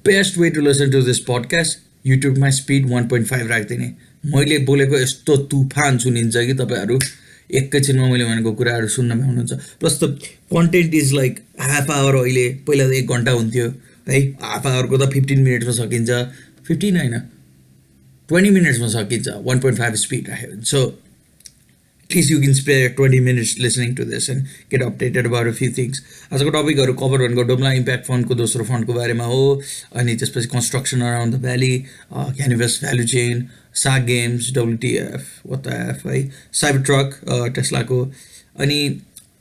Best way to listen to this podcast युट्युबमा speed 1.5 राखिदिने मैले बोलेको यस्तो तुफान सुनिन्छ कि तपाईँहरू एकैछिनमा मैले भनेको कुराहरू सुन्न पाउनुहुन्छ plus the content is like half hour अहिले पहिला त 1 घन्टा हुन्थ्यो है हाफ आवरको त 15 मिनट्समा सकिन्छ 15 होइन 20 मिनट्समा सकिन्छ 1.5 स्पिड राख्यो भने so at least you can spare 20 minutes listening to this and get updated about a few things. आजको टपिकहरू कभर भनेको डोम्ला इम्प्याक्ट फन्डको दोस्रो फन्डको बारेमा हो अनि त्यसपछि construction around the valley cannabis value chain SAG Games WTF what the F है Cybertruck टेस्लाको अनि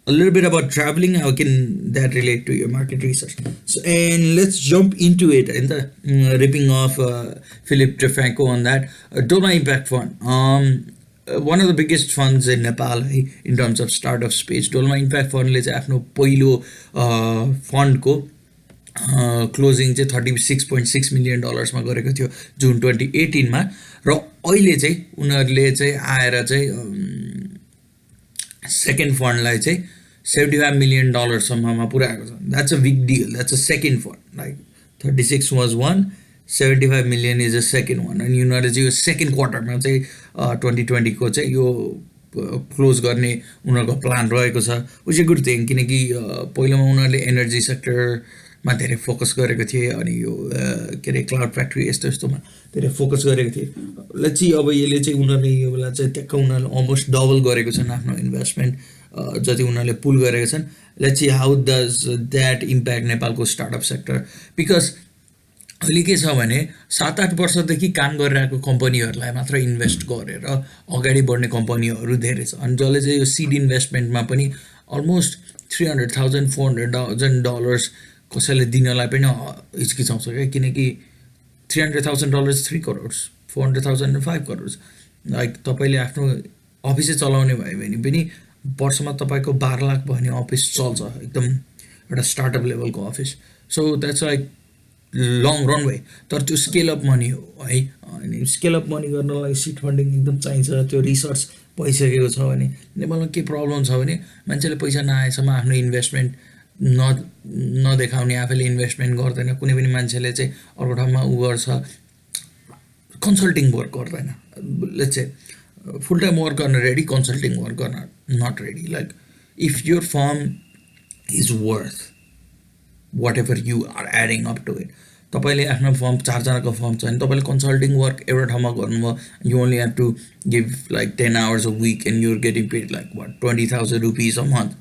a little bit about traveling how can that relate to your market research. So, and let's jump into it and the ripping off Philip DeFranco on that Dolma Impact Fund. One of the biggest funds in Nepal in terms of startup space. Dolma Impact Fund ले चाहिँ आफ्नो पहिलो फन्डको closing चाहिँ $36.6 million मा गरेको थियो जुन 2018 मा र अहिले चाहिँ उनीहरूले चाहिँ आएर चाहिँ सेकेन्ड फन्डलाई चाहिँ $75 million सम्ममा पुर्याएको छ. That's a big deal. That's a second fund. Like 36 was one. 75 million is the second one and उनीहरूले चाहिँ यो सेकेन्ड क्वार्टरमा चाहिँ 2020 को चाहिँ यो क्लोज गर्ने उनीहरूको प्लान रहेको छ विच इज गुड थिङ किनकि पहिलोमा उनीहरूले एनर्जी सेक्टरमा धेरै फोकस गरेको थिए अनि यो के अरे क्लाउड फ्याक्ट्री यस्तो यस्तोमा धेरै फोकस गरेको थिए लेट्स सी अब यसले चाहिँ उनीहरूले यो बेला चाहिँ ट्याक्क उनीहरूले अलमोस्ट डबल गरेको छन् आफ्नो इन्भेस्टमेन्ट जति उनीहरूले पुल गरेका छन् let's see how does that impact नेपालको स्टार्टअप सेक्टर बिकज अहिले के छ भने 7-8 वर्षदेखि काम गरिरहेको कम्पनीहरूलाई मात्र इन्भेस्ट गरेर अगाडि बढ्ने कम्पनीहरू धेरै छ अनि जसले चाहिँ यो सिड इन्भेस्टमेन्टमा पनि अलमोस्ट $300,000 $400,000 कसैले दिनलाई पनि हिचकिचाउँछ क्या किनकि $300,000 3 crores $400,000 5 crores लाइक तपाईँले आफ्नो अफिसै चलाउने भयो भने पनि वर्षमा तपाईँको 12 लाख भयो भने अफिस चल्छ एकदम एउटा स्टार्टअप लेभलको office so that's like long runway तर त्यो स्केल अप मनी हो है अनि स्केल अप मनी गर्नलाई सिड फन्डिङ एकदम चाहिन्छ त्यो रिसर्च भइसकेको छ भने नेपालमा के प्रब्लम छ भने मान्छेले पैसा नआएसम्म आफ्नो इन्भेस्टमेन्ट नदेखाउने आफैले इन्भेस्टमेन्ट गर्दैन कुनै पनि मान्छेले चाहिँ अर्को ठाउँमा उ गर्छ कन्सल्टिङ वर्क गर्दैन let's say full time work गर्न रेडी कन्सल्टिङ वर्क गर्न not ready like if your firm is worth whatever you are adding up to it तपाईले आफ्नो फर्म 4 जनाको फर्म छ अनि तपाईले कन्सल्टिङ वर्क एउटा ठाउँमा गर्नुभयो you only have to give like 10 hours a week and you're getting paid like what 20,000 rupees a month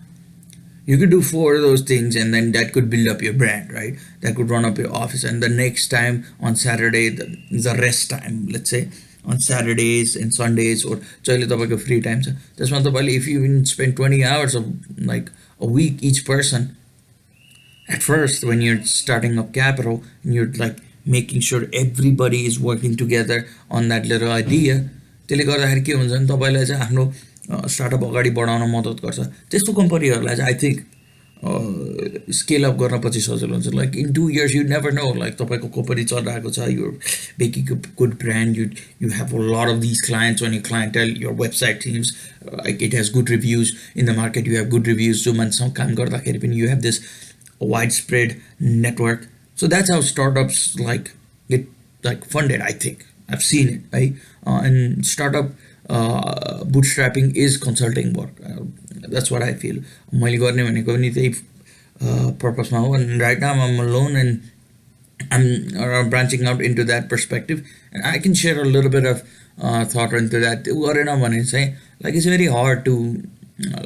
you could do 4 of those things and then that could build up your brand right that could run up your office and the next time on Saturday the rest time let's say on Saturdays and Sundays or जहिले तपाईको free time छ त्यसमा तपाईले if you even spend 20 hours of like a week each person at first when you're starting up capital and you're like making sure everybody is working together on that little idea त्यसले गर्दाखेरि के हुन्छ भने तपाईलाई चाहिँ आफ्नो startup अगाडि बढाउन मद्दत गर्छ त्यस्तो कम्पनीहरूलाई चाहिँ आई थिंक स्केल अप गर्न पछि सजिलो हुन्छ like in 2 years you never know like तपाईको कम्पनी चलिरहेको छ you're making a good brand you have a lot of these clients on your clientele your website teams like it has good reviews in the market you have good reviews जो मान्छेसँग काम गर्दाखेरि पनि you have this a widespread network so that's how startups like get like funded I think I've seen it right and startup bootstrapping is consulting work that's what I feel मैले गर्ने भनेको नि त्यही purpose मा हो and right now I'm alone and I'm branching out into that perspective and I can share a little bit of thought into that गरेन भने चाहिँ like it's very hard to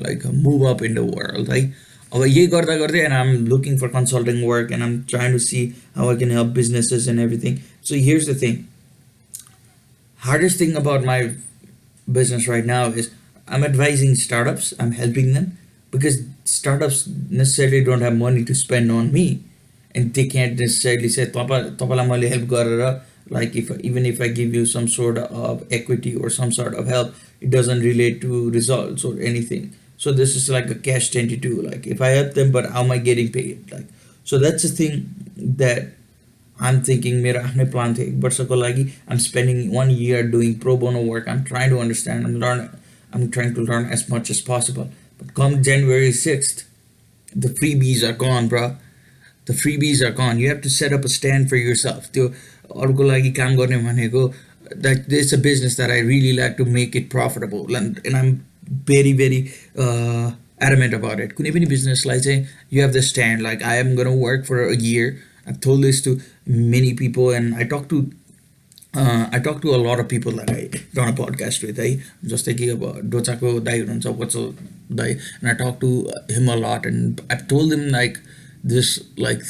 like move up in the world right अब यही गर्दा गर्दै and I'm looking for consulting work and I'm trying to see how I can help businesses and everything so here's the thing hardest thing about my business right now is I'm advising startups I'm helping them because startups necessarily don't have money to spend on me and they can't necessarily say तपाईलाई मैले help गरेर like even if I give you some sort of equity or some sort of help it doesn't relate to results or anything so this is like a catch 22 like if I help them but how am I getting paid like so that's the thing that I'm thinking मेरो आफ्नै plan थियो 1 वर्षको लागि I'm spending 1 year doing pro bono work I'm trying to understand I'm trying to learn as much as possible but come January 6th the freebies are gone bro the freebies are gone. You have to set up a stand for yourself. त्यो अरूको लागि काम गर्ने भनेको that this is a business that I really like to make it profitable, and I'm very adamant about it. कुनै पनि बिजनेसलाई चाहिँ you have the stand, like I am going to work for a year. I've told this to many people, and I talk to a lot of people that I run a podcast with. है जस्तै कि अब डोचाको दाइ हुनुहुन्छ वत्सल दाइ, and I talk to him a lot, and I've told him like this, like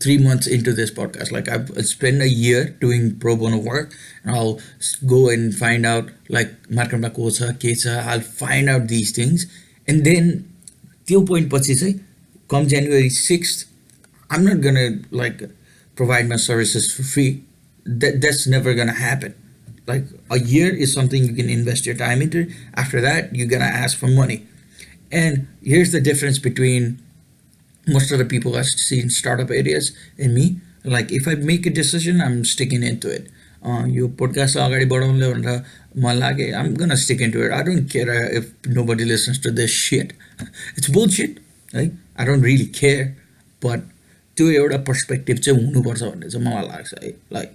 3 months into this podcast, like I've spent a year doing pro bono work, and I'll go and find out like marketमा को छ के छ, I'll find out these things, and then त्यो point पछि चाहिँ come January 6th I'm not gonna like provide my services for free. That's never gonna happen. Like a year is something you can invest your time into. After that you're gonna ask for money. And here's the difference between most of the people I've seen startup areas and me. Like if I make a decision, I'm sticking into it. You podcast agadi badaunle bhanera मलाई लाग्यो I'm gonna stick into it. I don't care if nobody listens to this shit. It's bullshit, right? I don't really care, but त्यो एउटा perspective चाहिँ हुनुपर्छ भन्ने चाहिँ मलाई लाग्छ है. लाइक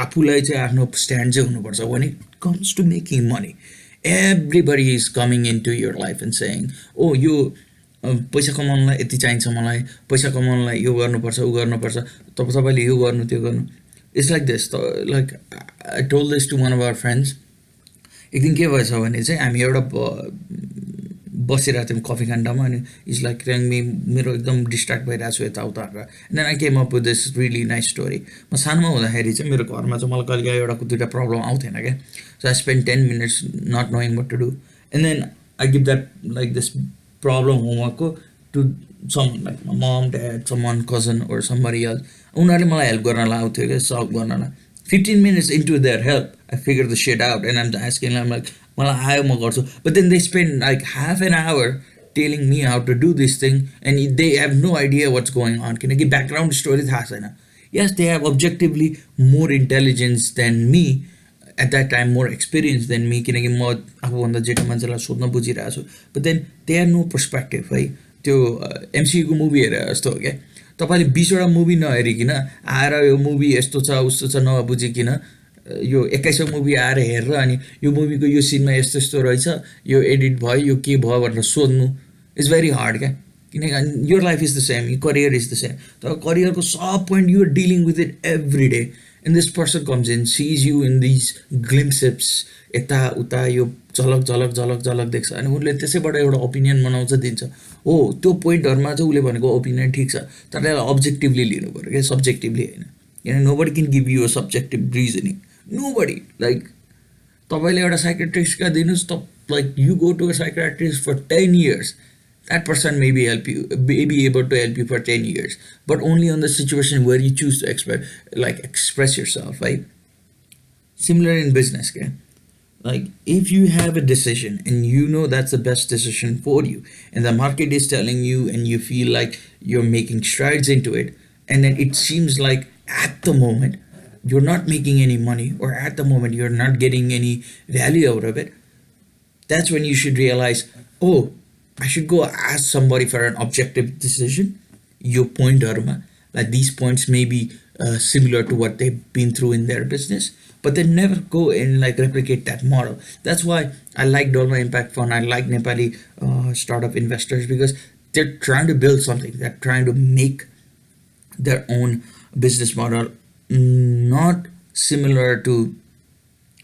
आफूलाई चाहिँ आफ्नो स्ट्यान्ड चाहिँ हुनुपर्छ when it comes to making money. Everybody is coming into your life and saying, oh यो पैसा कमाउनलाई यति चाहिन्छ, मलाई पैसा कमाउनलाई यो गर्नुपर्छ उ गर्नुपर्छ, तपाईले यो गर्नु त्यो गर्नु. It's like this. Like I told this to one of our friends. एक दिन के भएछ भने चाहिँ हामी एउटा बसिरहेको थियौँ कफी खान्डामा, अनि इज लाइक मेरो एकदम डिस्ट्र्याक्ट भइरहेको छु यताउता भनेर. And then I came up with this really nice story. म सानोमा हुँदाखेरि चाहिँ मेरो घरमा चाहिँ मलाई कहिले एउटा दुईवटा प्रब्लम आउँथेन क्या. So I spend 10 minutes not knowing what to do, and then I give that like this problem होमवर्कको to some like mom dad someone cousin or somebody else. उनीहरूले मलाई हेल्प गर्नलाई आउँथ्यो क्या, सल्भ गर्नलाई. 15 minutes into their help, I figured the shit out, and I'm asking them like, मलाई आयो म गर्छु. But then they spend like half an hour telling me how to do this thing, and they have no idea what's going on. किनकि background story थाहा छैन. Yes, they have objectively more intelligence than me at that time, more experience than me, किनकि म आफूभन्दा जेठो मान्छेलाई सोध्न बुझिरहेको छु. But then they have no perspective. है त्यो MCU को मुभी हेरे जस्तो हो क्या. तपाईले 20 वटा मुभी नहेरिकिन आएर यो मुभी यस्तो छ उस्तो छ नबुझिकिन यो 21औं मुभी आएर हेरेर अनि यो मुभीको यो सिनमा यस्तो यस्तो रहेछ, यो एडिट भयो, यो के भयो भनेर सोध्नु इज भेरी हार्ड क्या. किनकि your life is the same, your career is the same. तर करियरको सब point you are dealing with it every day, and this person comes in, sees you in these glimpses, यता उता यो झलक झलक झलक झलक देख्छ, अनि उसले त्यसैबाट एउटा ओपिनियन बनाउँछ, दिन्छ. हो त्यो पोइन्टहरूमा चाहिँ उसले भनेको ओपिनियन ठिक छ, तर त्यसलाई अब्जेक्टिभली लिनु पऱ्यो क्या, सब्जेक्टिभली होइन. किनभने nobody can give you a subjective reasoning. Nobody. Like तपाईले एउटा साइकियाट्रिस्ट का दिनुस् त, like you go to a psychiatrist for 10 years, that person may be able to help you for 10 years, but only on the situation where you choose to express yourself, right? Similar in business, okay? Like if you have a decision and you know that's the best decision for you, and the market is telling you and you feel like you're making strides into it, and then it seems like at the moment you're not making any money, or at the moment you're not getting any value out of it, that's when you should realize, oh, I should go ask somebody for an objective decision. Your point, Dharma, like these points may be similar to what they've been through in their business, but they never go and like replicate that model. That's why I like Dolma Impact Fund. I like Nepali startup investors, because they're trying to build something. They're trying to make their own business model, not similar to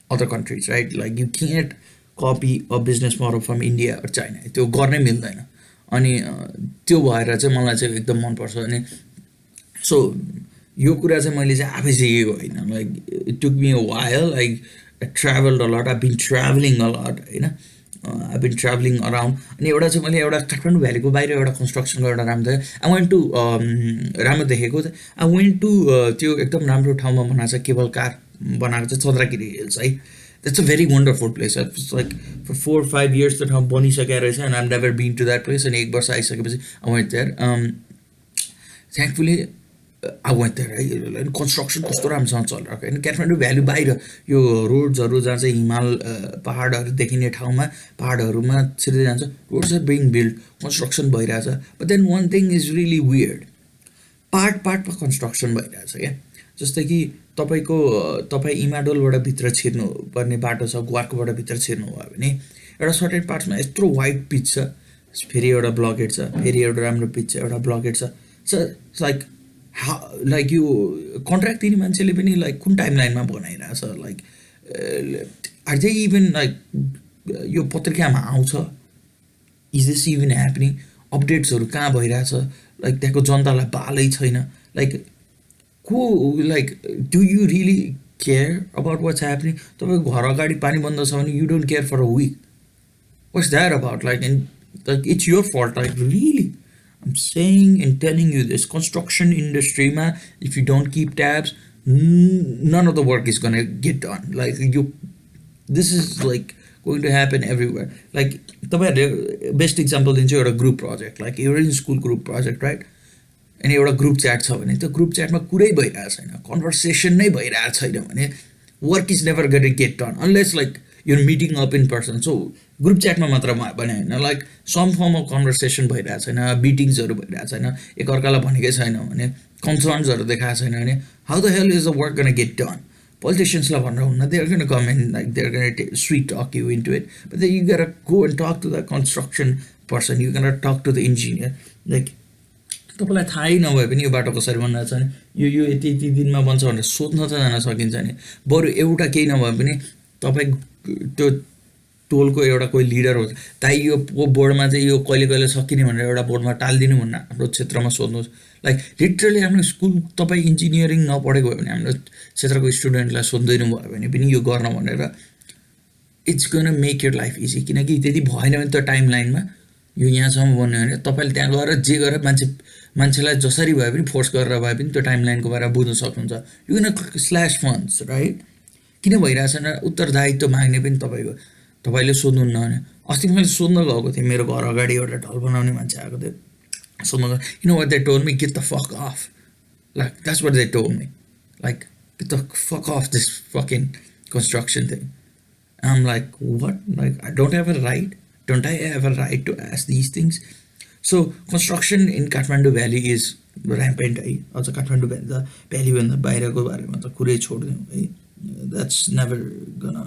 other countries, right? Like you can't copy a business model from India or China. त्यो गर्नै मिल्दैन. अनि त्यो भएर चाहिँ मलाई चाहिँ एकदम मन पर्छ. अनि सो यो कुरा चाहिँ मैले चाहिँ आफै सिकेको होइन. Like it took me a while. Like I traveled a lot. I've been traveling a lot, होइन. I've been traveling around. अनि एउटा चाहिँ मैले एउटा काठमाडौँ भ्यालीको बाहिर एउटा कन्स्ट्रक्सनको एउटा राम्रो थियो. I went to राम्रो देखेको थियो. I went to त्यो एकदम राम्रो ठाउँमा बनाएको छ, केबल कार बनाएको छ, चन्द्रगिरी हिल्स है. That's a very wonderful place. It's like for 4 or 5 years the ठाउँ बनिसकेको रहेछ, and I've never been to that place. अनि 1 वर्ष आइसकेपछि I went there. Thankfully I went there. है कन्स्ट्रक्सन कस्तो राम्रोसँग चलिरहेको होइन. काठमाडौँ भ्याली बाहिर यो रोड्सहरू जहाँ चाहिँ हिमाल पहाडहरू देखिने ठाउँमा पहाडहरूमा छिर्दै जान्छ, roads are being build, construction भइरहेछ. But then one thing is really weird. पार्टमा कन्स्ट्रक्सन भइरहेछ क्या। जस्तै कि तपाईँ इमाडोलबाट भित्र छिर्नुपर्ने बाटो छ, ग्वार्कोबाट भित्र छिर्नुभयो भने एउटा सर्टेन पार्ट्समा यत्रो वाइड पिच छ, फेरि एउटा ब्लकेट छ, फेरि एउटा राम्रो पिच छ, एउटा ब्लकेट छ। लाइक लाइक यो कन्ट्र्याक्ट दिने मान्छेले पनि लाइक कुन टाइम लाइनमा बनाइरहेछ, like are they even like यो पत्रिकामा आउँछ, इज दिस इभन ह्यापनिङ, अपडेट्सहरू कहाँ भइरहेछ, लाइक त्यहाँको जनतालाई बालै छैन। Like like do you really care about what's happening? तपाईँको घर अगाडि पानी बन्द छ भने you don't care for a week, what's that about? Like like it's your fault, like really I'm saying and telling you this, construction industry ma, if you don't keep tabs, none of the work is going to get done. Like this is like going to happen everywhere. Like the best example is your group project. Like you're in school group project, right? And you're a group chat, so the group chat ma kurai bhairacha chaina, conversation नै भइरहेको छैन भने work is never going to get done unless like you're meeting up in person. So group च्याटमा मात्र भने होइन, like some form of conversation भइरहेको छैन, मिटिङ्सहरू भइरहेको छैन, एकअर्कालाई भनेकै छैन भने, कन्सर्न्सहरू देखाएको छैन भने, how the hell is the work गर्न गेट डन? पोलिटिसियन्सलाई भनेर हुन्न, they are gonna come and like they are gonna sweet talk you into it, but then you gotta go and talk to the construction person, you gonna talk to the engineer. Like तपाईँलाई थाहै नभए पनि यो बाटो कसरी बनिरहेको छ भने यो यति यति दिनमा बन्छ भनेर सोध्न त जान सकिन्छ नि। बरु एउटा केही नभए पनि तपाईँ त्यो टोलको एउटा कोही लिडर हो, ताइ यो बोर्डमा चाहिँ यो कहिले कहिले सकिने भनेर एउटा बोर्डमा टालिदिनु भन्न हाम्रो क्षेत्रमा सोध्नुहोस्। लाइक लिटरली हाम्रो स्कुल तपाईँ इन्जिनियरिङ नपढेको भयो भने हाम्रो क्षेत्रको स्टुडेन्टलाई सोध्दैन भयो भने पनि यो गर्न भनेर it's gonna make your life easy. किनकि त्यति भएन भने त टाइम लाइनमा यो यहाँसम्म बन्यो भने तपाईँले त्यहाँ गएर जे गरेर मान्छेलाई जसरी भए पनि फोर्स गरेर भए पनि त्यो टाइम लाइनको बारेमा बुझ्न सक्नुहुन्छ। यो किन स्ल्यास फन्ड्स राइट किन भइरहेछ भने उत्तरदायित्व माग्ने पनि तपाईँले सोध्नुहुन्न भने। अस्ति मैले सोध्न गएको थिएँ, मेरो घर अगाडि एउटा ढल बनाउने मान्छे आएको थियो, सोध्न गयो, you know what they told me, get the fuck off, like that's what they told me, like get the fuck off this fucking construction thing. I'm like, what? Like, I don't have a right? Don't I have a right to ask these things? So, construction in Kathmandu Valley is rampant. Also, Kathmandu Valley भन्दा बाहिरको बारेमा त कुरै छोड्दिउँ है। That's never gonna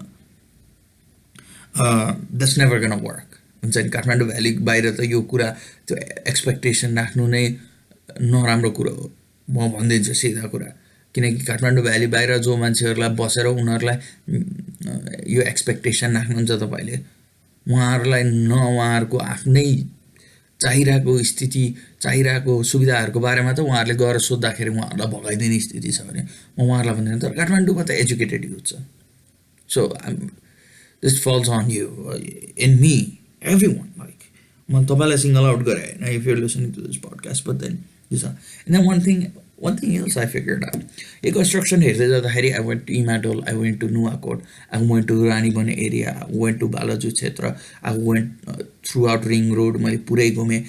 work. हुन्छ नि, Kathmandu valley बाहिर त यो कुरा त्यो एक्सपेक्टेसन राख्नु नै नराम्रो कुरो हो, म भनिदिन्छु सिधा कुरा। किनकि काठमाडौँ भ्याली बाहिर जो मान्छेहरूलाई बसेर उनीहरूलाई यो एक्सपेक्टेसन राख्नुहुन्छ तपाईँले, उहाँहरूलाई उहाँहरूको आफ्नै चाहिरहेको स्थिति, चाहिरहेको सुविधाहरूको बारेमा त उहाँहरूले गएर सोद्धाखेरि उहाँहरूलाई भगाइदिने स्थिति छ भने म उहाँहरूलाई भन्दैन। तर काठमाडौँमा त एजुकेटेड युथ छ। So this falls on you, in me, everyone. Like, म तपाईँलाई सिङ्गल आउट गरे होइन, if you're listening to this podcast, but then and then one thing else I figured out, यो construction हेर्दै जाँदाखेरि I went to Imadol, I went to Nuwakot, I went to Ranibane area, I went to Balaju क्षेत्र, I went throughout Ring Road, मैले पुरै घुमेँ,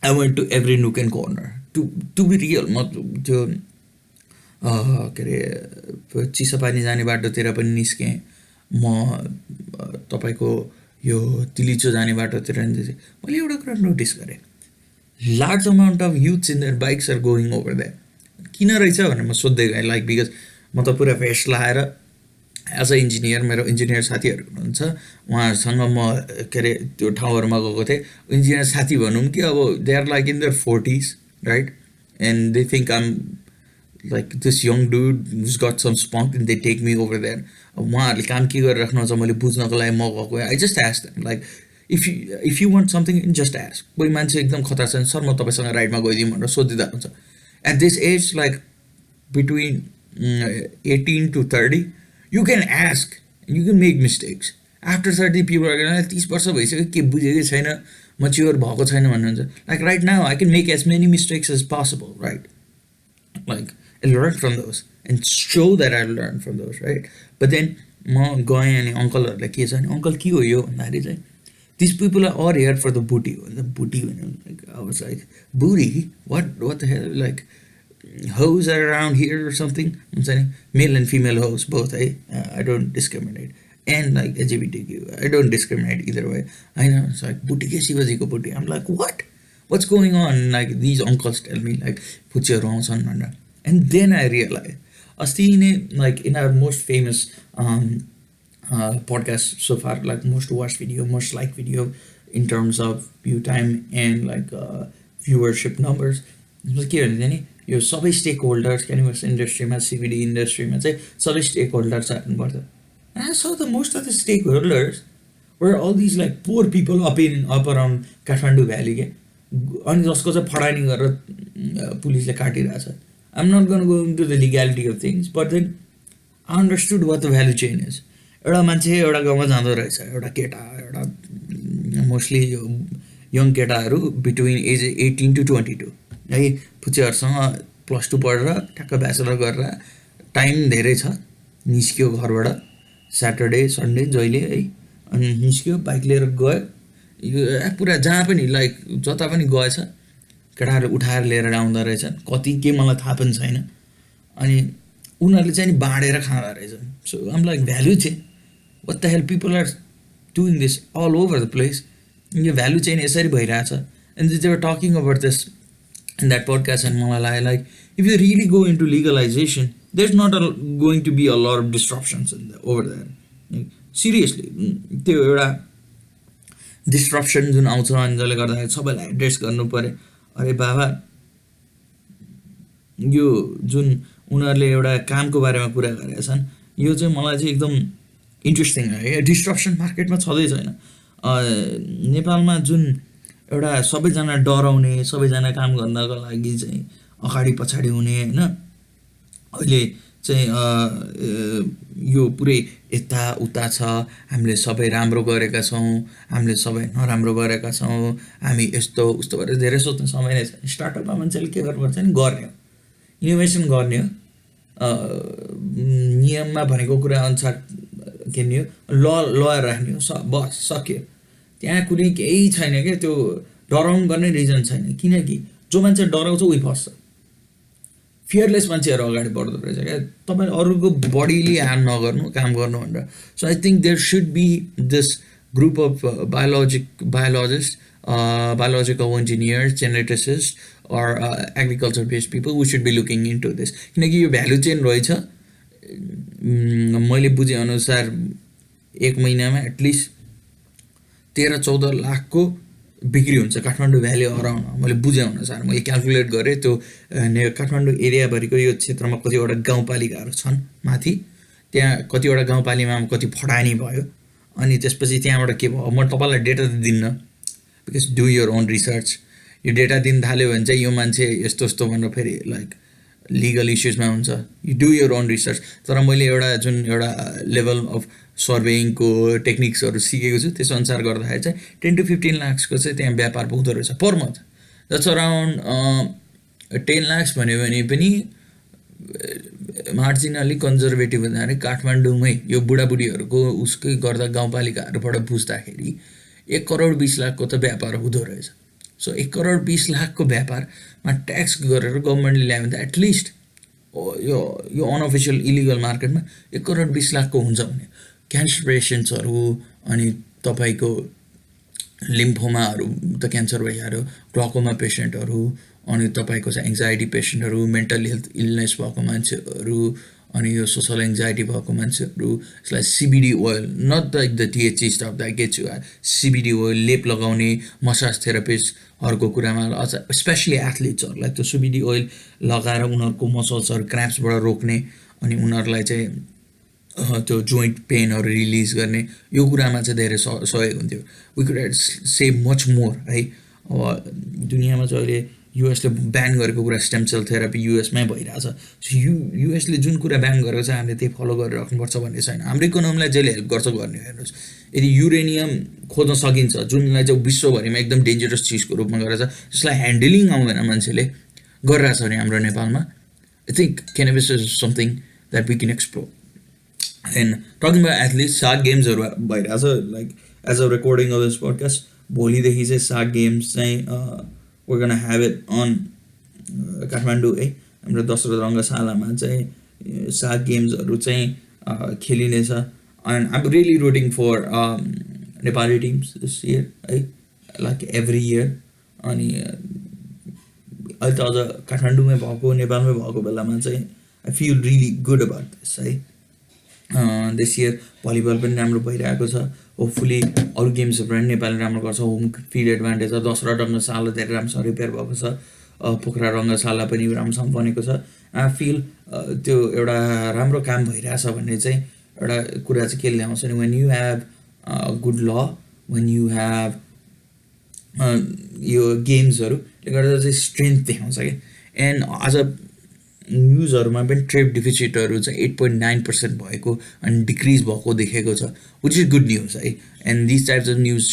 I went to every nook and corner. To be real, म त्यो के अरे चिसापानी जाने बाटोतिर पनि निस्केँ, म तपाईँको यो तिलिचो जाने बाटोतिर नि मैले एउटा कुरा नोटिस गरेँ, large amount of youths in their bikes are going over there. किन रहेछ भनेर म सोध्दै गएँ, लाइक बिकज म त पुरा भेस्ट लगाएर एज अ इन्जिनियर, मेरो इन्जिनियर साथीहरू हुनुहुन्छ, उहाँहरूसँग म के अरे त्यो ठाउँहरूमा गएको थिएँ। इन्जिनियर साथी भनौँ कि अब they are like in their 40s right, and they think um like this young dude who's got some spunk and they take me over there. उहाँहरूले काम के गरिराख्नुहुन्छ मैले बुझ्नको लागि म गएको। I just asked them, like if you want something, just ask. कोही मान्छे एकदम खतरा छ सर म तपाईँसँग राइडमा गइदिउँ भनेर सोधिदिँदा हुन्छ। At this age, like between 18 to 30, you can ask, you can make mistakes. After 30, people are going, 30 वर्ष भइसक्यो के बुझेकै छैन, मच्योर भएको छैन भन्नुहुन्छ। Like right now, I can make as many mistakes as possible, right? Like I learn from those and show that I learned from those, right? But then म गएँ अनि अङ्कलहरूलाई के छ भने अङ्कल के हो यो भन्दाखेरि चाहिँ these people are all here for the booty. The booty, like I was like, booty? What the hell? Like hoes are around here or something? I'm saying male and female hoes both. I don't discriminate. And like LGBTQ, I don't discriminate either way. I know it's like booty ke Shivaji ko booty. I'm like, what what's going on? Like these uncles tell me like fuchiहरू आउँछन् भनेर. And then I realized अस्ति नै like in our most famous podcast so far, like most watched video, most liked video in terms of view time and like viewership numbers. के भन्छ नि यो सबै stake holders canvas इन्डस्ट्रीमा CBD इन्डस्ट्रीमा चाहिँ सबै स्टेक होल्डर्स हाल्नुपर्छ. And I saw the most of the stakeholders were all these like poor people up around Kathmandu Valley के अनि जसको चाहिँ फडानी गरेर पुलिसले काटिरहेछ. I'm not going to go into the legality of things, but then I understood what the value chain is. एउटा मान्छे एउटा गाउँमा जाँदो रहेछ, एउटा केटा, एउटा मोस्टली यङ केटाहरू बिट्विन एज 18 to 22 है, फुच्चेहरूसँग +2 पढेर ठ्याक्क ब्याचलर गरेर टाइम धेरै छ, निस्क्यो घरबाट स्याटरडे सन्डे जहिले है, अनि निस्क्यो बाइक लिएर गयो, यो पुरा जहाँ पनि लाइक जता पनि गएछ केटाहरू उठाएर लिएर आउँदो रहेछन्. कति के मलाई थाहा पनि छैन. अनि उनीहरूले चाहिँ नि बाँडेर खाँदो रहेछन्. सो आम लाइक भ्याल्यु चाहिँ what the hell, people are doing this all over the place. यो भ्याल्यु चाहिँ यसरी भइरहेछ. And they were talking about this in that podcast and मलाई like if you really go into legalization, there's not going to be a lot of disruptions over there. Like, seriously, त्यो एउटा disruption जुन आउँछ अनि जसले गर्दाखेरि सबैलाई address गर्नु पर्यो. अरे बाबा यो जुन उनीहरूले एउटा कामको बारेमा कुरा गरेका छन् यो चाहिँ मलाई चाहिँ एकदम इन्ट्रेस्टिङ लाग्यो. डिस्ट्रप्सन मार्केटमा छँदै छैन. नेपालमा जुन एउटा सबैजना डराउने, सबैजना काम गर्नको लागि चाहिँ अगाडि पछाडि हुने होइन, अहिले चाहिँ यो पुरै यता उता छ, हामीले सबै राम्रो गरेका छौँ, हामीले सबै नराम्रो गरेका छौँ, हामी यस्तो उस्तो गरेर धेरै सोच्ने समय नै छ. स्टार्टअपमा मान्छेले के गर्नुपर्छ नि, गर्ने हो, इनोभेसन गर्ने हो, नियममा भनेको कुरा अनुसार खेल्ने हो, लयर राख्ने हो, बस सक्यो. त्यहाँ कुनै केही छैन क्या, त्यो डराउनु गर्ने रिजन छैन. किनकि जो मान्छे डराउँछ उही फस्छ. फियरलेस मान्छेहरू अगाडि बढ्दो रहेछ क्या, तपाईँले अरूको बडीले हार्म नगर्नु, काम गर्नु भनेर. So I think there should be this group of biologists, biological engineers, geneticists or agriculture based people who should be looking into this. किनकि यो भ्यालु चेन रहेछ. मैले बुझे अनुसार एक महिनामा एटलिस्ट 13-14 लाखको बिक्री हुन्छ काठमाडौँ भ्याली अराउन्ड. मैले बुझे अनुसार मैले क्यालकुलेट गरेँ. त्यो काठमाडौँ एरियाभरिको यो क्षेत्रमा कतिवटा गाउँपालिकाहरू छन् माथि, त्यहाँ कतिवटा गाउँपालिकामा कति फडानी भयो, अनि त्यसपछि त्यहाँबाट के भयो. म तपाईँलाई डेटा त दिन्न, because do your own research. यो डेटा दिन थाल्यो भने चाहिँ यो मान्छे यस्तो यस्तो भनेर फेरि लाइक लिगल इस्युजमा हुन्छ. You do your own research. तर मैले एउटा लेभल अफ सर्वेइङको टेक्निक्सहरू सिकेको छु, त्यस अनुसार गर्दाखेरि चाहिँ 10 to 15 लाख्सको चाहिँ त्यहाँ व्यापार पुग्दो रहेछ per month. That's around 10 lakhs भन्यो भने पनि मार्जिनली कन्जर्भेटिभ हुँदाखेरि काठमाडौँमै यो बुढाबुढीहरूको उसकै गर्दा गाउँपालिकाहरूबाट बुझ्दाखेरि 1 करोड 20 लाखको त व्यापार हुँदो रहेछ. सो 1 करोड 20 लाखको व्यापारमा ट्याक्स गरेर गभर्मेन्टले ल्यायो भने त एटलिस्ट यो अनअफिसियल इलिगल मार्केटमा 1 करोड 20 लाखको हुन्छ भने क्यान्सर पेसेन्ट्सहरू, अनि तपाईँको लिम्फोमाहरू त क्यान्सर भइहाल्यो, ग्लकोमा पेसेन्टहरू, अनि तपाईँको चाहिँ एङ्जाइटी पेसेन्टहरू, मेन्टल हेल्थ इलनेस भएको मान्छेहरू, अनि यो सोसल एङ्जाइटी भएको मान्छेहरू, यसलाई CBD oil, not like the THC stuff that gets you, CBD oil लेप लगाउने, मसाज थेरापिस्टहरूको कुरामा अझ स्पेसली एथलिट्सहरूलाई त्यो सिबिडी ओइल लगाएर उनीहरूको मसल्सहरू क्र्याम्प्सबाट रोक्ने, अनि उनीहरूलाई चाहिँ त्यो जोइन्ट पेनहरू रिलिज गर्ने, यो कुरामा चाहिँ धेरै सहयोग हुन्थ्यो. We could save much more है. अब दुनियाँमा चाहिँ अहिले युएसले ब्यान गरेको कुरा स्टेम सेल थेरापी युएसमै भइरहेछ. सो युएसले जुन कुरा ब्यान गरेको छ हामीले त्यही फलो गरेर राख्नुपर्छ भन्ने छैन. हाम्रो इकोनोमीलाई जसले हेल्प गर्छ गर्ने. हेर्नुहोस्, यदि युरेनियम खोज्न सकिन्छ जुनलाई चाहिँ विश्वभरिमा एकदम डेन्जरस चिजको रूपमा गरेर छ, जसलाई ह्यान्डलिङ आउँदैन मान्छेले गरिरहेछ भने हाम्रो नेपालमा, I think cannabis is something that we can explore. And talking about athletes, SAG Games भइरहेछ. Like as a recording of this podcast भोलिदेखि चाहिँ SAG Games चाहिँ we're gonna have it on Kathmandu है, हाम्रो दशरथ रङ्गशालामा चाहिँ SAG Gamesहरू चाहिँ खेलिनेछ. And I'm really rooting for Nepali teams this year है, like every year. अनि अहिले त अझ काठमाडौँमै भएको नेपालमै भएको बेलामा चाहिँ I feel really good about this है. दिस इयर भलिबल पनि राम्रो भइरहेको छ. होपफुली अरू गेम्सहरू पनि नेपालले राम्रो गर्छ. होम फिल्ड एडभान्टेज छ. 10 र रङ्गशाला धेरै राम्रोसँग रिपेयर भएको छ. पोखरा रङ्गशाला पनि राम्रोसँग बनेको छ. आई फिल त्यो एउटा राम्रो काम भइरहेछ भन्ने चाहिँ एउटा कुरा चाहिँ के ल्याउँछ नि, वेन यु हेभ गुड ल, वेन यु हेभ यो गेम्सहरूले गर्दा चाहिँ स्ट्रेन्थ देखाउँछ कि. एन्ड आज न्युजहरूमा पनि ट्रेड डिफिसिटहरू चाहिँ 8.9% भएको अनि डिक्रिज भएको देखेको छ, विच इज गुड न्युज है. And this types of news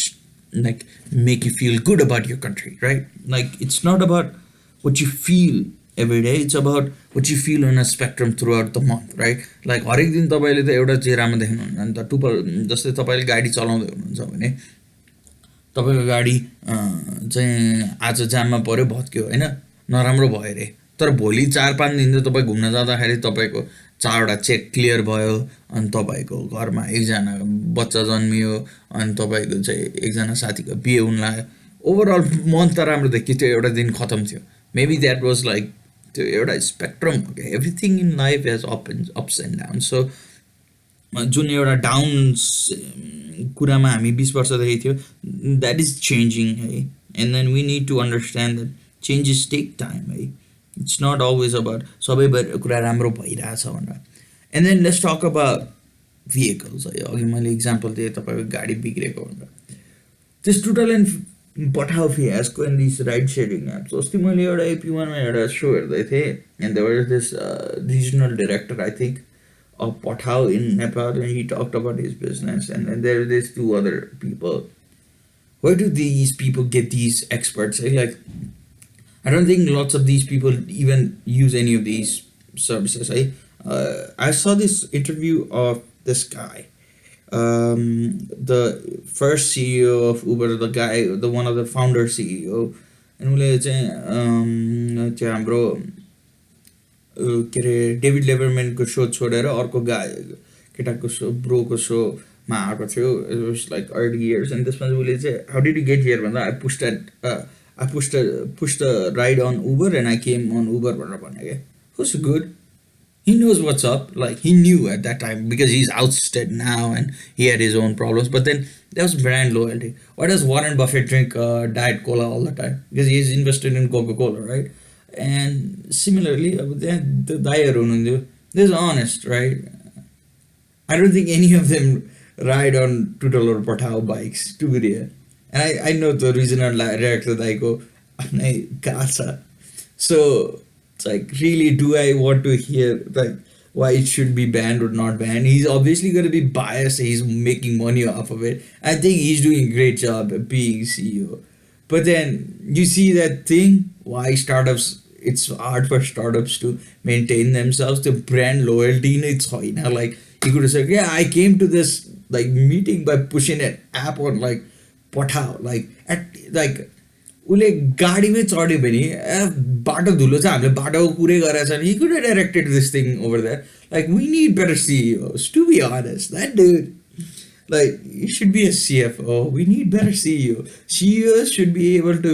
like make you feel good about your country, right. Like it's not about what you feel every day, it's about what you feel on a spectrum throughout the month, right? Like हरेक दिन तपाईँले त एउटा चेहरामा देख्नुहुन्न नि त. जस्तै तपाईँले गाडी चलाउँदै हुनुहुन्छ भने तपाईँको गाडी चाहिँ आज जाममा पऱ्यो, भत्क्यो होइन, नराम्रो भयो अरे, तर भोलि 4-5 दिन चाहिँ तपाईँ घुम्न जाँदाखेरि तपाईँको 4वटा चेक क्लियर भयो, अनि तपाईँको घरमा एकजना बच्चा जन्मियो, अनि तपाईँको चाहिँ एकजना साथीको बिहे हुन लाग्यो. ओभरअल मन्थ त राम्रो देखियो, त्यो एउटा दिन खतम थियो. Maybe that was like त्यो एउटा स्पेक्ट्रम हो क्या. Everything in life has ups and down. So जुन एउटा डाउन कुरामा हामी 20 वर्षदेखि थियो, द्याट इज चेन्जिङ है. And then we need to understand that changes take time है. इट्स नट अलवेज अबाउट सबै कुरा राम्रो भइरहेछ भनेर. And then let's talk about vehicles है. अघि मैले इक्जाम्पल दिएँ तपाईँको गाडी बिग्रेको भनेर. त्यस total and Pathao fiasco and this ride sharing apps. अस्ति मैले एउटा AP1मा एउटा सो हेर्दै थिएँ, and there was this regional director I think of Pathao in Nepal, and he talked about his business, and there are this 2 other people. Where do these people get these experts? Like, I don't think lots of these people even use any of these services. I saw this interview of this guy, the first CEO of Uber, the one of the founder CEO, and उसले चाहिँ त्यो हाम्रो के अरे David लेबरम्यानको so छोडेर अर्को केटाको so ब्रोको सोमा आएको थियो. It was like early years. And त्यसमा चाहिँ उसले चाहिँ how did you get here भन्दा I pushed the ride on Uber and I came on Uber भनेर भन्यो क्या. Was good. He knows what's up. Like, he knew at that time because he's ousted now and he had his own problems. But then there was brand loyalty. Why does Warren Buffett drink Diet Cola all the time? Because he's invested in Coca-Cola, right? And similarly, the they're honest, right? I don't think any of them ride on $2 Patao bikes, to be real. And I know the reason I react that I go, Kasa. So, it's like, really, do I want to hear like why it should be banned or not banned? He's obviously going to be biased. He's making money off of it. I think he's doing a great job at being CEO. But then you see that thing, why startups, it's hard for startups to maintain themselves. The brand loyalty, it's like he could have said, yeah, I came to this like meeting by pushing an app on like Patao, like उसले गाडीमै चढ्यो भने बाटो धुलो चाहिँ हामीले बाटोको कुरै गरेको छ. He could have directed this thing over there. Like, we need better CEOs, to be honest. That dude, like, he should be a CFO. We need better CEO. CEOs should be able to,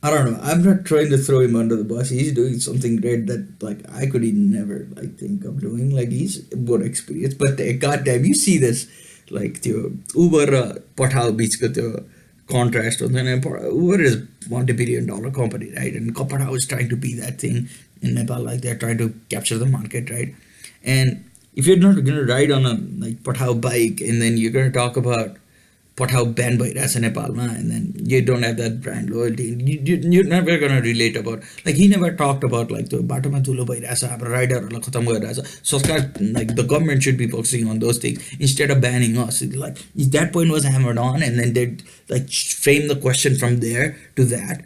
I don't know, I'm not trying to throw him under the bus. He's doing something great that, like, I could never, like, think of doing. Like, he's good experience. But goddamn, you see this, like, त्यो Uber र पठाउ बिचको त्यो contrast. Uber is $multi-billion company, right? And Patao is trying to be that thing in Nepal, like they're trying to capture the market, right? And if you're not going to ride on a like Patao bike, and then you're going to talk about Patao banned by Nepal, and then you don't have that brand loyalty, you're never going to relate about, like he never talked about like the Batama Tulo by Rasa, rider, so like the government should be focusing on those things instead of banning us. Like that point was hammered on, and then they like frame the question from there to that.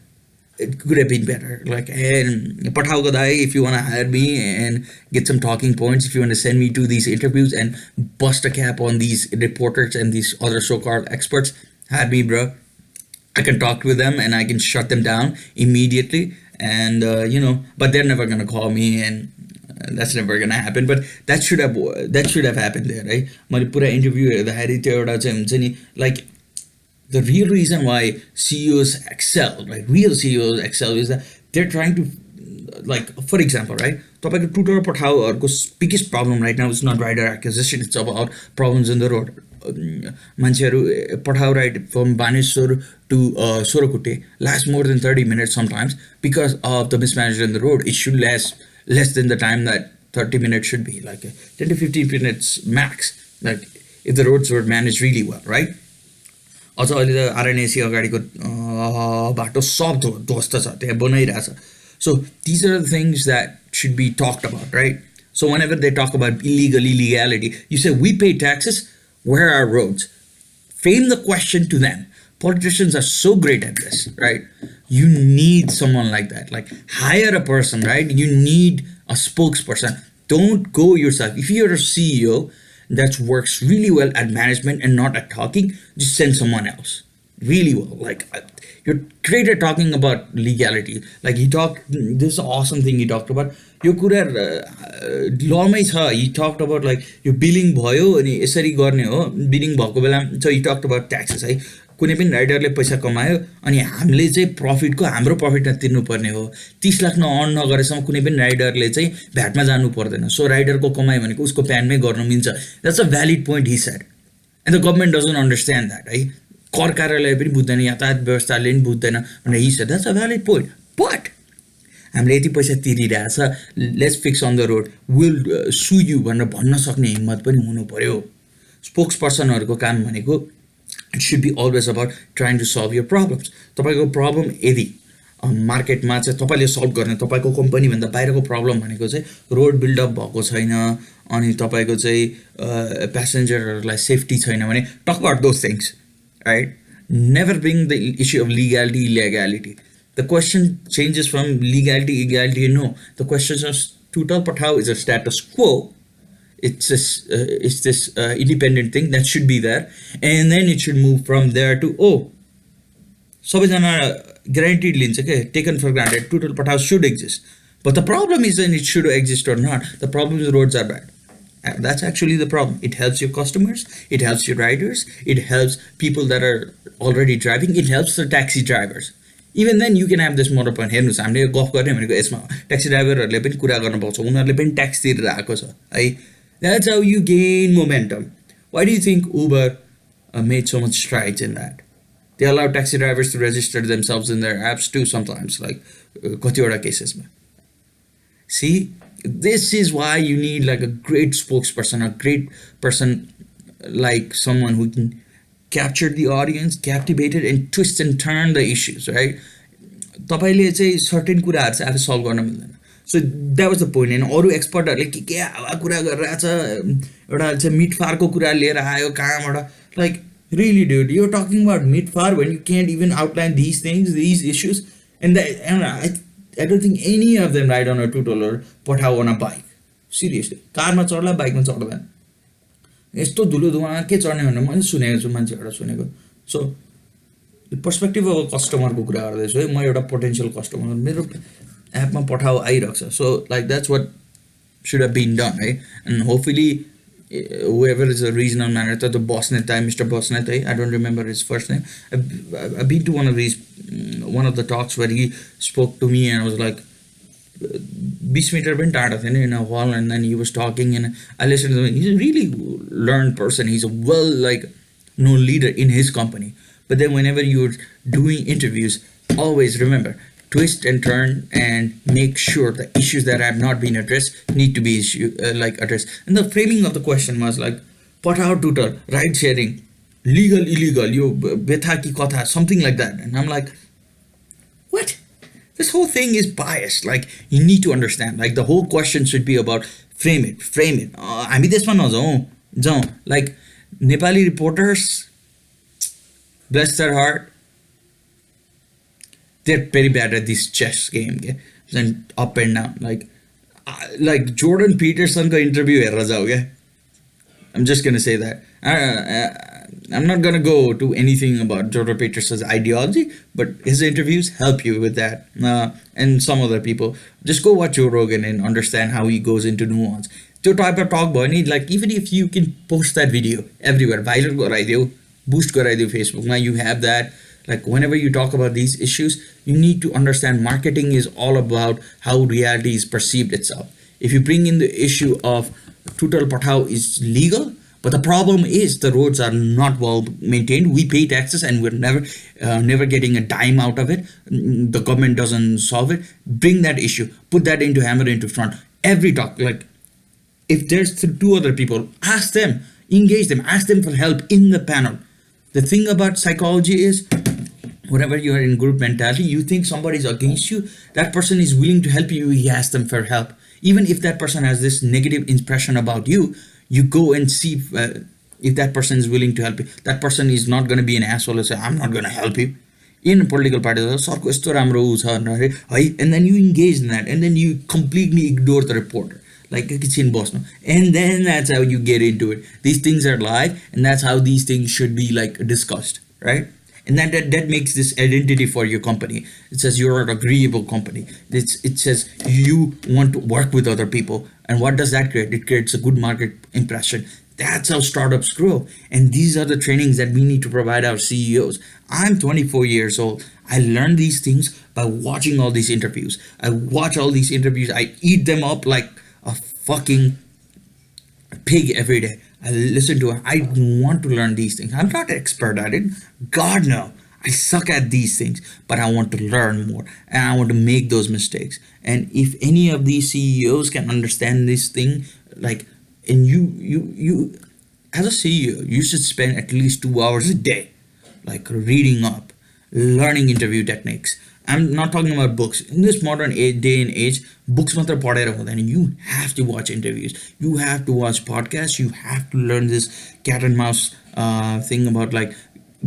It could have been better. Like, and Patao Gadai, if you want to hire me and get some talking points, if you want to send me to these interviews and bust a cap on these reporters and these other so-called experts, hire me, bro. I can talk with them and I can shut them down immediately. And, but they're never going to call me, and that's never going to happen. But that should have happened there, right? My pura interview, the like, the real reason why CEOs excel, right? Real CEOs excel is that they're trying to, like, for example, right? तपाईँको टुटर पठाउहरूको biggest problem right now is not rider acquisition, it's about problems in the road. मान्छेहरू पठाउ ride from Baneswar to Sorakutte lasts more than 30 minutes sometimes because of the mismanagement in the road. It should last less than the time that 30 minutes should be, like 10 to 15 minutes max, like if the roads were managed really well, right? अझ अहिले त RNAC अगाडिको बाटो सब ध्वस्त छ, त्यहाँ बनाइरहेछ. So these are the things that should be talked about, right? So whenever they talk about illegality, you say, we pay taxes, where are roads? Frame the question to them. Politicians are so great at this, right? You need someone like that. Like, hire a person, right? You need a spokesperson. Don't go yourself. If you're a CEO that works really well at management and not at talking, just send someone else. Really well. Like, you're great at talking about legality. Like, he talked, this awesome thing he talked about. यो कुरा लमै छ. He talked about like यो billing भयो अनि यसरी गर्ने हो, billing भएको बेला. So he talked about taxes, है. कुनै पनि राइडरले पैसा कमायो अनि हामीले चाहिँ प्रफिटको हाम्रो प्रफिटमा तिर्नुपर्ने हो. 30 लाख अर्न नगरेसम्म कुनै पनि राइडरले चाहिँ भ्याटमा जानु पर्दैन. सो राइडरको कमाइ भनेको उसको प्यानमै गर्न मिल्छ. That's a valid point he said. And the government doesn't understand that, है. कर कार्यालय पनि बुझ्दैन, यातायात व्यवस्थाले पनि बुझ्दैन भनेर he said. That's a valid point. But हामीले यति पैसा तिरिरहेछ, let's fix on the road, will sue you भनेर भन्न सक्ने हिम्मत पनि हुनु पर्यो. स्पोक्स पर्सनहरूको काम भनेको it should be always about trying to solve your problems. तपाईँको प्रब्लम यदि मार्केटमा चाहिँ तपाईँले सल्भ गर्ने, तपाईँको कम्पनीभन्दा बाहिरको प्रब्लम भनेको चाहिँ रोड बिल्डअप भएको छैन अनि तपाईँको चाहिँ प्यासेन्जरहरूलाई सेफ्टी छैन भने talk about those things, right? Never bring the issue of legality, illegality. The question changes from legality, illegality, no. The question is, Tutal Pathau is a status quo. It's this independent thing that should be there. And then it should move from there to, oh, sabajana guaranteed linch, okay, taken for granted, Tutal Pathau should exist. But the problem isn't it should exist or not. The problem is roads are bad. And that's actually the problem. It helps your customers. It helps your riders. It helps people that are already driving. It helps the taxi drivers. Even then you can have this motor point. हेर्नुस्, हामीले गफ गर्ने भनेको यसमा taxi ड्राइभरहरूले पनि कुरा गर्न पाउँछ, उनीहरूले पनि ट्याक्स तिरेर आएको छ, है. That's how you gain momentum. Why do you think Uber made so much strides in that? They allow taxi drivers to register themselves in their apps too sometimes, like कतिवटा केसेसमा. See, this is why you need like a great spokesperson, a great person, like someone who can capture the audience, captivate it, and twist and turn the issues, right? तपाईले चाहिँ certain कुराहरु चाहिँ आफै solve गर्न मिल्दैन. So that was the point. And अरु एक्सपर्टहरुले के हावा कुरा गरिरहेछ, एउटा चाहिँ मिट फारको कुरा लिएर आयो कहाँबाट. Like, really, dude, you're talking about meat far when you can't even outline these things, these issues. And I don't think any of them ride on a two-wheeler but how on a bike. Seriously. Car ma chadla, bike ma chadla. Yesto dhulu dhuma ke chadne bhanne मैले सुनेको छु मान्छेबाट सुनेको. So the perspective of a customer को कुरा गर्दैछु है, म एउटा potential customer, मेरो app मा पठाउ आइरहेको छ. So like that's what should have been done, right? And hopefully whoever is a regional manager, the Bosnet, Mr. Bosnet, I don't remember his first name. I've been to one of the talks where he spoke to me and I was like, 20 meter पनि टाढा थिएन in a hall, and then he was talking and I listened to him. He's a really learned person. He's a known leader in his company. But then whenever you're doing interviews, always remember, twist and turn and make sure the issues that have not been addressed need to be addressed. And the framing of the question was like, Patao tutor, ride sharing, legal, illegal, you betha ki kotha, something like that. And I'm like, what? This whole thing is biased. Like, you need to understand. Like, the whole question should be about frame it. I mean, this one was like Nepali reporters, bless their heart, they're very bad at this chess game, okay? And up and down, like Jordan Peterson ka interview herra jao, okay? I'm just gonna say that. I'm not gonna go to anything about Jordan Peterson's ideology, but his interviews help you with that. And some other people, just go watch Joe Rogan and understand how he goes into nuance. To type of talk, Bernie, like even if you can post that video everywhere, viral go radio, boost गराइदियो फेसबुकमा. You have that. Like whenever you talk about these issues, you need to understand marketing is all about how reality is perceived itself. If you bring in the issue of Tutal Patao is legal, but the problem is the roads are not well maintained. We pay taxes and we're never getting a dime out of it. The government doesn't solve it. Bring that issue, put that into hammer into front. Every talk, like if there's two other people, ask them, engage them, ask them for help in the panel. The thing about psychology is, whenever you are in group mentality, you think somebody is against you. That person is willing to help you. You ask them for help. Even if that person has this negative impression about you, you go and see if that person is willing to help you. That person is not going to be an asshole and say, I'm not going to help you. In a political party, and then you engage in that, and then you completely ignore the reporter. Like, and then that's how you get into it. These things are live, and that's how these things should be like discussed, right? And that makes this identity for your company. It says you're an agreeable company. It says you want to work with other people. And what does that create? It creates a good market impression. That's how startups grow. And these are the trainings that we need to provide our CEOs. I'm 24 years old. I learned these things by watching all these interviews. I watch all these interviews. I eat them up like a fucking pig every day. I listen to it. I want to learn these things. I'm not an expert at it. God no. I suck at these things, but I want to learn more and I want to make those mistakes. And if any of these CEOs can understand this thing, like, and you as a CEO, you should spend at least 2 hours a day, like reading up, learning interview techniques. I'm not talking about books. In this modern day and age, books matra padera hudaina. You have to watch interviews. You have to watch podcasts. You have to learn this cat and mouse thing about like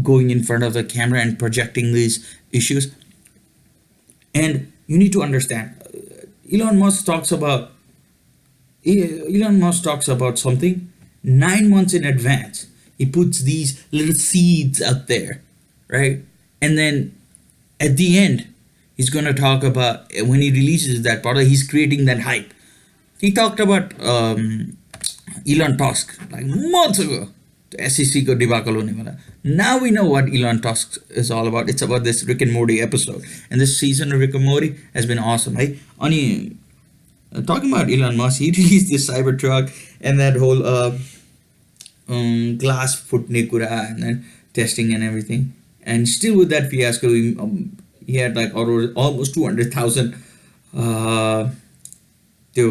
going in front of the camera and projecting these issues. And you need to understand, Elon Musk talks about something 9 months in advance. He puts these little seeds out there, right? And then at the end, he's going to talk about, when he releases that product, he's creating that hype. He talked about Elon Musk like months ago. SEC ko debacle hone wala. Now we know what Elon Musk is all about. It's about this Rick and Morty episode. And this season of Rick and Morty has been awesome. Right? Talking about Elon Musk, he released this Cybertruck and that whole glass futne kura and then testing and everything. And still with that fiasco, he had like almost 200,000 त्यो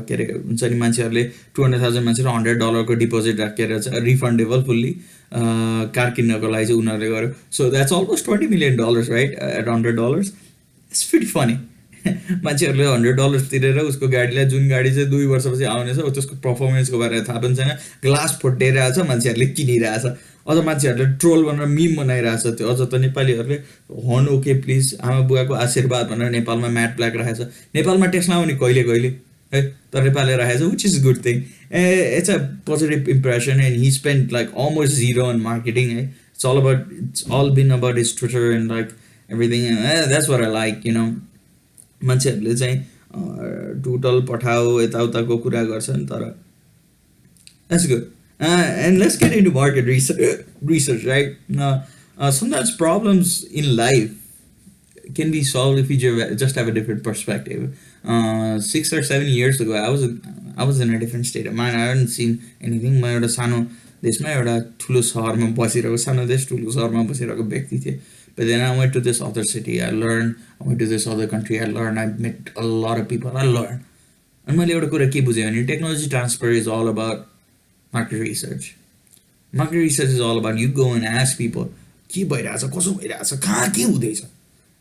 के अरे हुन्छ नि मान्छेहरूले 200,000 मान्छेले $100 को deposit राखेर चाहिँ रिफन्डेबल फुल्ली कार किन्नको लागि चाहिँ उनीहरूले गर्यो. So that's almost $20 million, right, at $100. It's pretty funny. मान्छेहरूले $100 तिरेर उसको गाडीलाई, जुन गाडी चाहिँ 2 वर्षपछि आउनेछ, त्यसको पर्फर्मेन्सको बारेमा थाहा पनि छैन, ग्लास फुटिरहेछ, मान्छेहरूले किनिरहेछ. अझ मान्छेहरूले ट्रोल भनेर मिम बनाइरहेछ. त्यो अझ त नेपालीहरूले हन ओके प्लिज आमा बुवाको आशीर्वाद भनेर नेपालमा म्याट ब्ल्याक राखेछ. नेपालमा टेस्ला आउने कहिले कहिले है, तर नेपालले राखेछ, which is good thing. It's a positive impression. And he spend like almost zero on marketing. It's all been about his Twitter and like everything. That's what I like, you know. मान्छेहरूले चाहिँ टुटल पठाओ यताउताको कुरा गर्छन्, तर that's good. And let's get into market research, right? Sometimes problems in life can be solved if you just have a different perspective. 6 or 7 years ago, I was in a different state of mind. I hadn't seen anything. म एउटा सानो देशमा एउटा ठुलो सहरमा बसिरहेको, सानो देश ठुलो सहरमा बसिरहेको व्यक्ति थिएँ. But then I went to this other city. I learned. I went to this other country. I learned. I met a lot of people. I learned. And मैले एउटा कुरा के बुझेँ भने technology transfer is all about market research. Market research is all about you go and ask people के भइरहेछ, कसो भइरहेछ, कहाँ के हुँदैछ.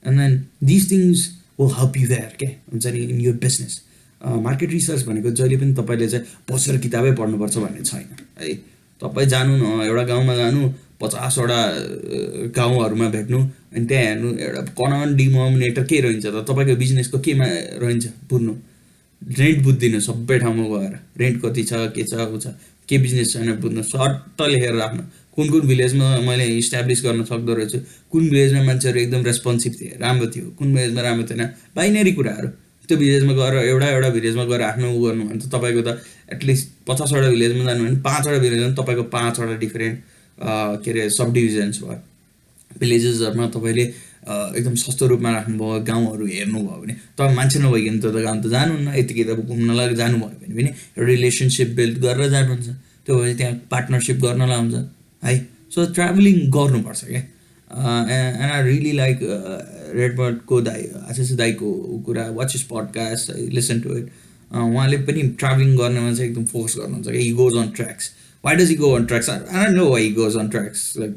And then these things will help you there, के हुन्छ नि, in your business. Market research भनेको जहिले पनि तपाईले चाहिँ बसेर किताबै पढ्नुपर्छ भन्ने छैन है. तपाईँ जानु न, एउटा गाउँमा जानु, 50वटा गाउँहरूमा भेट्नु, अनि त्यहाँ हेर्नु एउटा कमन डिनोमिनेटर के रहन्छ त, तपाईँको बिजनेसको केमा रहन्छ बुझ्नु. रेन्ट बुझ्दिनु सबै ठाउँमा गएर, रेन्ट कति छ, के छ, उ छ, के बिजनेस छैन बुझ्नु, सर्ट लेखेर राख्नु. कुन भिलेजमा मैले इस्टाब्लिस गर्न सक्दो रहेछु, कुन भिलेजमा मान्छेहरू एकदम रेस्पोन्सिभ थिए, राम्रो थियो, कुन भिलेजमा राम्रो थिएन, बाइनरी कुराहरू. त्यो भिलेजमा गएर एउटा भिलेजमा गएर आफ्नो उ गर्नु भने त तपाईँको त एटलिस्ट 50वटा भिलेजमा जानु भने 5वटा भिलेजमा तपाईँको 5वटा डिफरेन्ट के अरे सब डिभिजन्स भयो भिलेजेसहरूमा तपाईँले एकदम सस्तो रूपमा राख्नुभयो गाउँहरू हेर्नुभयो भने तपाईँ मान्छे नभइकन त गाउँ त जानुहुन्न यतिकै त घुम्नलाई जानुभयो भने पनि रिलेसनसिप बिल्ड गरेर जानुहुन्छ त्यो भए त्यहाँ पार्टनरसिप गर्नलाई हुन्छ है सो ट्राभलिङ गर्नुपर्छ क्या एन्ड आई रियली लाइक रेडबर्डको आशिष दाईको कुरा watch his podcast listen to it उहाँले पनि ट्राभलिङ गर्नेमा चाहिँ एकदम फोकस गर्नुहुन्छ क्या he goes on tracks why does he go on tracks I don't know why he goes on tracks like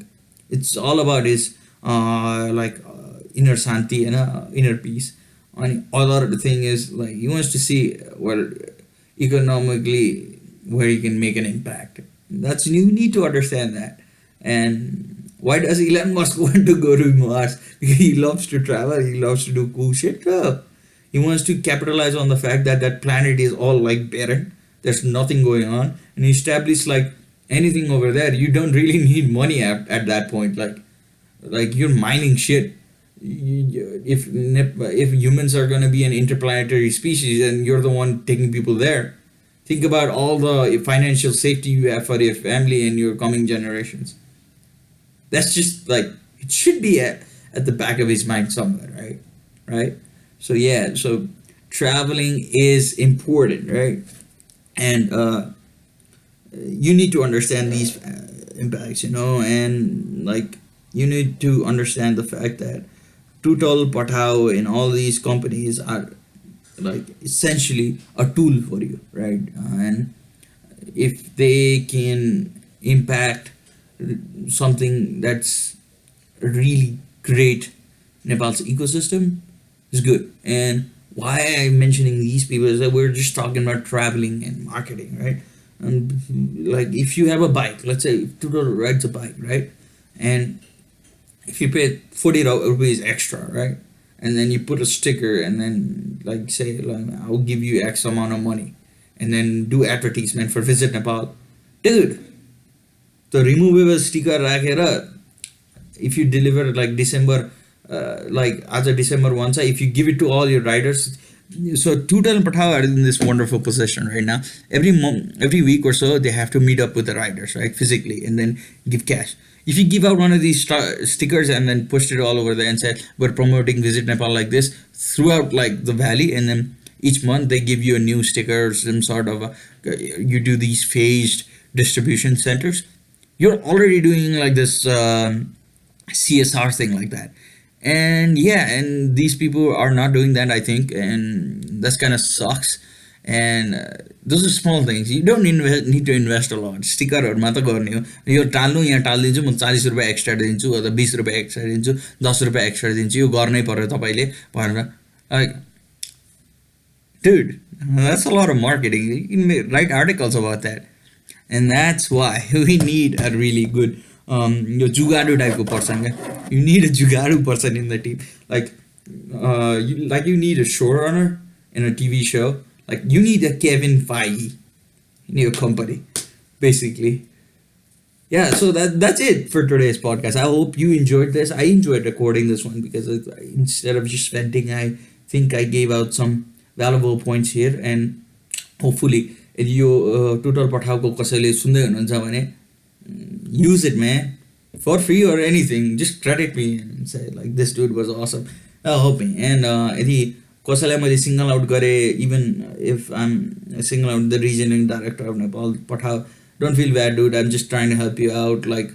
it's all about his like inner shanti and inner peace. And other thing is like he wants to see where economically where he can make an impact. That's you need to understand that. And why does Elon Musk want to go to Mars? Because he loves to travel. He loves to do cool shit. He wants to capitalize on the fact that that planet is all like barren. There's nothing going on, and he established like anything over there. You don't really need money at that point. Like you're mining shit. If humans are going to be an interplanetary species and you're the one taking people there, think about all the financial safety you have for your family and your coming generations. That's just like it should be at the back of his mind somewhere, right? So yeah, so traveling is important, right? And you need to understand these impacts, and like you need to understand the fact that Tutal, Patao, and all these companies are like essentially a tool for you, right? And if they can impact something that's really great, Nepal's ecosystem is good. And why I'm mentioning these people is that we're just talking about traveling and marketing, right? And like if you have a bike, let's say Tutal rides a bike, right? And if you pay 40 rupees extra, right? And then you put a sticker and then like say, like, I'll give you X amount of money. And then do advertisement for Visit Nepal. Dude, the removable sticker rakera, if you deliver like December, like as a December once, if you give it to all your riders. So Tutal and Patao are in this wonderful position right now. Every week or so, they have to meet up with the riders, right? Physically, and then give cash. If you give out one of these stickers and then push it all over there and say, we're promoting Visit Nepal like this throughout like the valley, and then each month they give you a new sticker or some sort of you do these phased distribution centers, you're already doing like this CSR thing like that. And yeah, and these people are not doing that, I think, and that's kind of sucks. And those are small things. You don't need to invest a lot. स्टिकरहरूमा त गर्ने हो यो टाल्नु यहाँ टालिदिन्छु म 40 रुपियाँ extra दिन्छु अथवा 20 रुपियाँ एक्स्ट्रा दिन्छु 10 रुपियाँ एक्स्ट्रा दिन्छु यो गर्नै पर्यो तपाईँले भनेर like dude, that's a lot of marketing. You can write articles about that. And that's why we need a really good यो जुगाडु टाइपको पर्सन क्या you need a जुगाडु person in the team. Like you need a showrunner in a TV show. Like you need a Kevin Feige in your company, basically. Yeah, so that's it for today's podcast. I hope you enjoyed this. I enjoyed recording this one because instead of just venting, I think I gave out some valuable points here. And hopefully, if you Tutal Patao ko kasale sundai hununcha bhane use it, man, for free or anything. Just credit me and say like this dude was awesome. Hoping and कसैलाई मैले single out गरेँ even if I'm single out the regional director of Nepal, Patao, don't feel bad, dude. I'm just trying to help you out. Like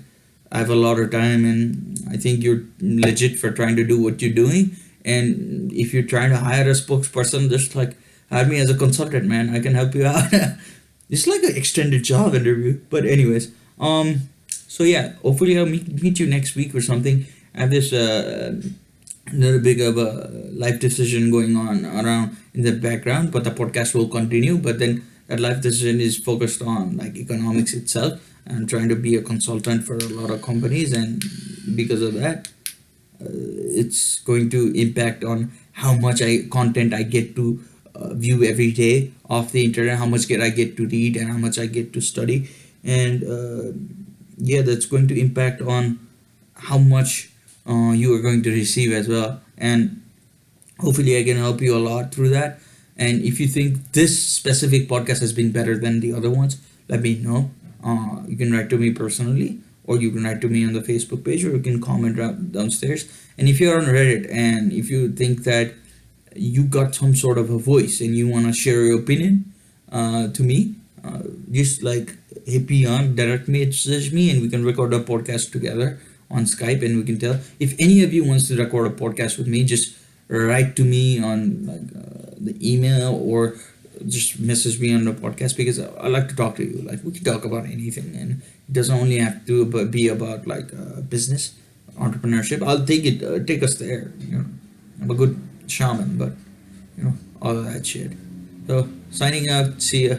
I have a lot of time and I think you're legit for trying to do what you're doing. And if you're trying to hire a spokesperson, just like hire me as a consultant, man. I can help you out. It's like an extended job interview. But anyways, so yeah, hopefully I'll meet you next week or something. I have this little big of a life decision going on around in the background, but the podcast will continue. But then that life decision is focused on like economics itself. I'm trying to be a consultant for a lot of companies, and because of that, it's going to impact on how much content I get to view every day off the internet, how much I get to read, and how much I get to study. And yeah, that's going to impact on how much you are going to receive as well. And hopefully I can help you a lot through that. And if you think this specific podcast has been better than the other ones, let me know. You can write to me personally or you can write to me on the Facebook page, or you can comment downstairs. And if you're on Reddit and if you think that you got some sort of a voice and you want to share your opinion to me, just like hit me on, direct message me, and we can record a podcast together on Skype, and we can tell. If any of you wants to record a podcast with me, just write to me on the email, or just message me on the podcast, because I like to talk to you. Like, we can talk about anything, and it doesn't only have to be about like business, entrepreneurship. I'll take us there. I'm a good shaman, but all of that shit. So signing out. See ya.